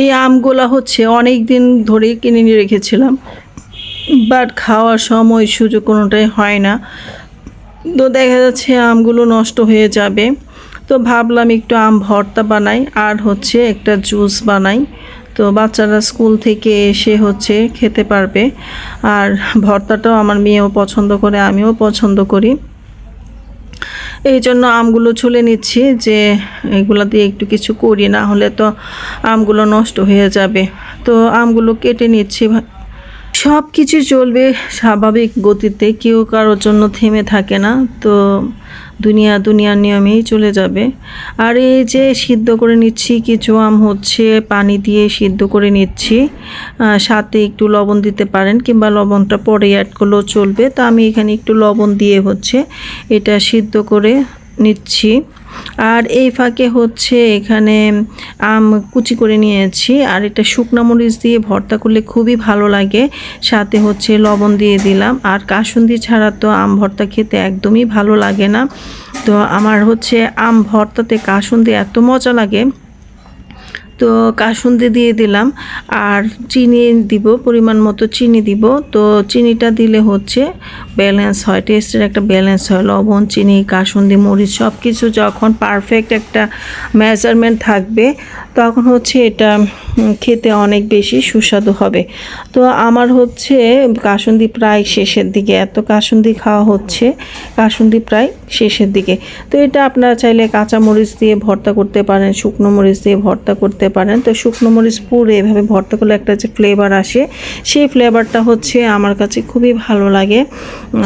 এই আমগুলা হচ্ছে অনেক দিন ধরে কিনে নিয়ে রেখেছিলাম, বাট খাওয়ার সময় সুযোগ কোনোটাই হয় না। তো দেখা যাচ্ছে আমগুলো নষ্ট হয়ে যাবে। তো ভাবলাম একটু আম ভর্তা বানাই আর হচ্ছে একটা জুস বানাই, তো বাচ্চারা স্কুল থেকে এসে হচ্ছে খেতে পারবে। আর ভর্তাটাও আমার মেয়েও পছন্দ করে, আমিও পছন্দ করি। এই জন্য আমগুলো ছুলে নিচ্ছি যে এগুলো দিয়ে একটু কিছু করি, না হলে তো আমগুলো নষ্ট হয়ে যাবে। তো আমগুলো কেটে নিচ্ছি। সব কিছু চলবে স্বাভাবিক গতিতে, কেউ কারোর জন্য থেমে থাকে না। তো দুনিয়ার নিয়মেই চলে যাবে। আর এই যে সিদ্ধ করে নিচ্ছি, কিছু আম হচ্ছে পানি দিয়ে সিদ্ধ করে নিচ্ছি, সাথে একটু লবণ দিতে পারেন কিংবা লবণটা পরে অ্যাড করলেও চলবে। তো আমি এখানে একটু লবণ দিয়ে হচ্ছে এটা সিদ্ধ করে নিচ্ছি। আর এই ফাঁকে হচ্ছে এখানে আম কুচি করে নিয়েছি, আর এটা শুকনো মরিচ দিয়ে ভর্তা করলে খুবই ভালো লাগে। সাথে হচ্ছে লবণ দিয়ে দিলাম। আর কাসুন্দি ছাড়া তো আম ভর্তা খেতে একদমই ভালো লাগে না। তো আমার হচ্ছে আম ভর্তাতে কাসুন্দি এত মজা লাগে, তো কাসুন্দি দিয়ে দিলাম। আর চিনি দিব, পরিমাণ মতো চিনি দিব। তো চিনিটা দিলে হচ্ছে ব্যালেন্স হয়, টেস্টের একটা ব্যালেন্স হয়। লবণ, চিনি, কাসুন্দি, মরিচ সব কিছু যখন পারফেক্ট একটা মেজারমেন্ট থাকবে, তখন হচ্ছে এটা খেতে অনেক বেশি সুস্বাদু হবে। তো আমার হচ্ছে কাসুন্দি প্রায় শেষের দিকে, এত কাসুন্দি খাওয়া হচ্ছে, কাসুন্দি প্রায় শেষের দিকে। তো এটা আপনারা চাইলে কাঁচা মরিচ দিয়ে ভর্তা করতে পারেন, শুকনো মরিচ দিয়ে ভর্তা করতে পারেন। তো শুকনো মরিচ পুরো এভাবে ভর্তা করলে একটা যে ফ্লেভার আসে, সেই ফ্লেভারটা হচ্ছে আমার কাছে খুবই ভালো লাগে।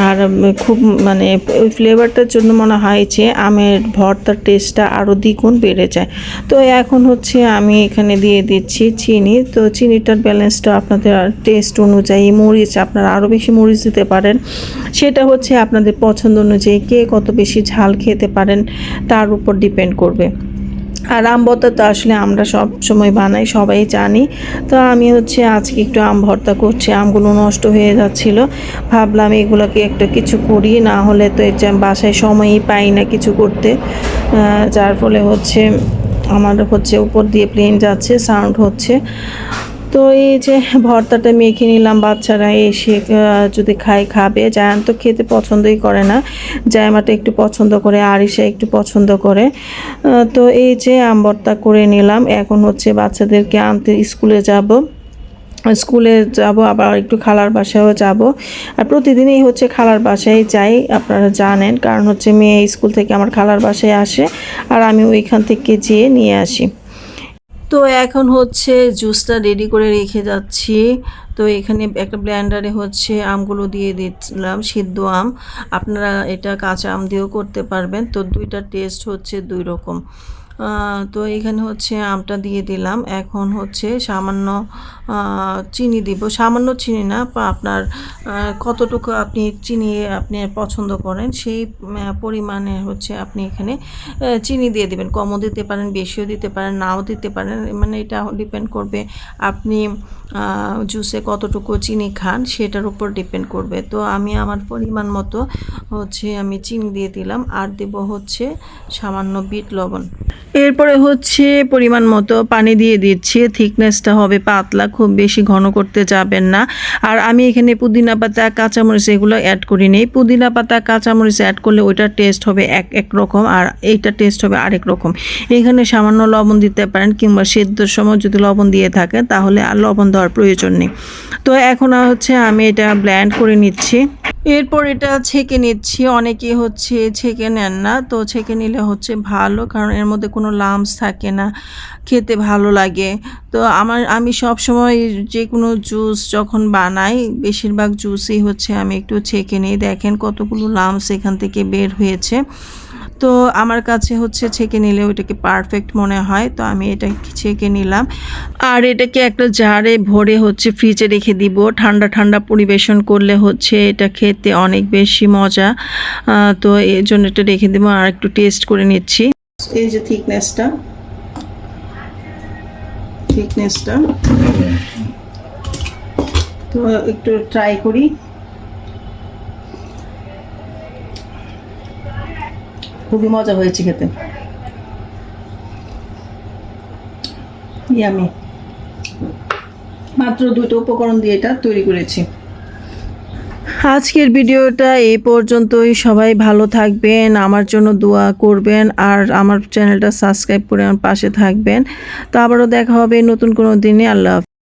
আর খুব মানে ওই ফ্লেভারটার জন্য মনে হয় যে আমের ভর্তার টেস্টটা আরও দ্বিগুণ বেড়ে যায়। তো এখন হচ্ছে আমি এখানে দিয়ে দিচ্ছি চিনি। তো চিনিটার ব্যালেন্সটা আপনাদের টেস্ট অনুযায়ী, মরিচ আপনারা আরও বেশি মরিচ দিতে পারেন, সেটা হচ্ছে আপনাদের পছন্দ অনুযায়ী কে কত বেশি ঝাল খেতে পারেন তার উপর ডিপেন্ড করবে। আর আম ভর্তা তো আসলে আমরা সব সময় বানাই, সবাই জানি। তো আমি হচ্ছে আজকে একটু আম ভর্তা করছি, আমগুলো নষ্ট হয়ে যাচ্ছিল। ভাবলাম এগুলোকে একটা কিছু করি, না হলে তো এই যে বাসায় সময়ই পাই না কিছু করতে, যার ফলে হচ্ছে আমার হচ্ছে উপর দিয়ে প্লেন যাচ্ছে, সাউন্ড হচ্ছে। তো এই যে ভর্তাটা মেখে নিলাম, বাচ্চারা এসে যদি খাবে। জায়ান তো খেতে পছন্দই করে না, জায়মাটা একটু পছন্দ করে, আরিশা একটু পছন্দ করে। তো এই যে আম ভর্তা করে নিলাম। এখন হচ্ছে বাচ্চাদেরকে আনতে স্কুলে যাব, আবার একটু খালার বাসায়ও যাব। আর প্রতিদিনই হচ্ছে খালার বাসায় যাই, আপনারা জানেন, কারণ হচ্ছে মেয়ে স্কুল থেকে আমার খালার বাসায় আসে, আর আমি ওইখান থেকে যেয়ে নিয়ে আসি। তো এখন হচ্ছে জুসটা রেডি করে রেখে যাচ্ছি। তো এখানে একটা ব্লেন্ডারে হচ্ছে আমগুলো দিয়ে দিচ্ছিলাম, সিদ্ধ আম। আপনারা এটা কাঁচা আম দিয়েও করতে পারবেন। তো দুইটা টেস্ট হচ্ছে দুই রকম। তো এখানে হচ্ছে আমটা দিয়ে দিলাম। এখন হচ্ছে সামান্য চিনি দিব, সামান্য চিনি না, আপনার কতটুকু আপনি চিনি আপনি পছন্দ করেন সেই পরিমাণে হচ্ছে আপনি এখানে চিনি দিয়ে দিবেন। কমও দিতে পারেন, বেশিও দিতে পারেন, নাও দিতে পারেন, মানে এটা ডিপেন্ড করবে আপনি জুসে কতটুকু চিনি খান সেটার উপর ডিপেন্ড করবে। তো আমি আমার পরিমাণ মতো হচ্ছে আমি চিনি দিয়ে দিলাম, আর দেব হচ্ছে সামান্য বিট লবণ। এরপরে হচ্ছে পরিমাণ মতো পানি দিয়ে দিচ্ছি। থিকনেসটা হবে পাতলা, খুব বেশি ঘন করতে যাবেন না। আর আমি এখানে পুদিনা পাতা, কাঁচামরিচ এগুলো অ্যাড করি নি। পুদিনা পাতা, কাঁচামরিচ অ্যাড করলে ওইটার টেস্ট হবে এক রকম, আর এইটার টেস্ট হবে আরেক রকম। এখানে সামান্য লবণ দিতে পারেন, কিংবা সেদ্ধর সময় যদি লবণ দিয়ে থাকেন তাহলে আর লবণ দেওয়ার প্রয়োজন নেই। তো এখন হচ্ছে আমি এটা ব্লেন্ড করে নিচ্ছি। এরপর এটা ছেঁকে নিচ্ছি। অনেকে হচ্ছে ছেঁকে নেন না, তো ছেঁকে নিলে হচ্ছে ভালো, কারণ এর মধ্যে কোনো লাম্পস থাকে না, খেতে ভালো লাগে। তো আমি সব সময় যে কোনো জুস যখন বানাই, বেশিরভাগ জুসই হচ্ছে আমি একটু ছেঁকে নিই। দেখেন কতগুলো লাম্পস এখান থেকে বের হয়েছে। তো আমার কাছে হচ্ছে ছেঁকে নিলে ওইটাকে পারফেক্ট মনে হয়, তো আমি এটা ছেঁকে নিলাম। আর এটাকে একটা জারে ভরে হচ্ছে ফ্রিজে রেখে দিব। ঠান্ডা ঠান্ডা পরিবেশন করলে হচ্ছে এটা খেতে অনেক বেশি মজা। তো এর জন্য এটা রেখে দেবো। আর একটু টেস্ট করে নিচ্ছি। এই যে থিকনেসটা তো একটু ট্রাই করি। খুবই মজা হয়েছে খেতে, ইয়ামি। মাত্র 2টো উপকরণ দিয়ে এটা তৈরি করেছি। আজকের ভিডিওটা এই পর্যন্তই। সবাই ভালো থাকবেন, আমার জন্য দোয়া করবেন, আর আমার চ্যানেলটা সাবস্ক্রাইব করে আমার পাশে থাকবেন। তো আবারও দেখা হবে নতুন কোনো দিনে। আল্লাহ হাফেজ।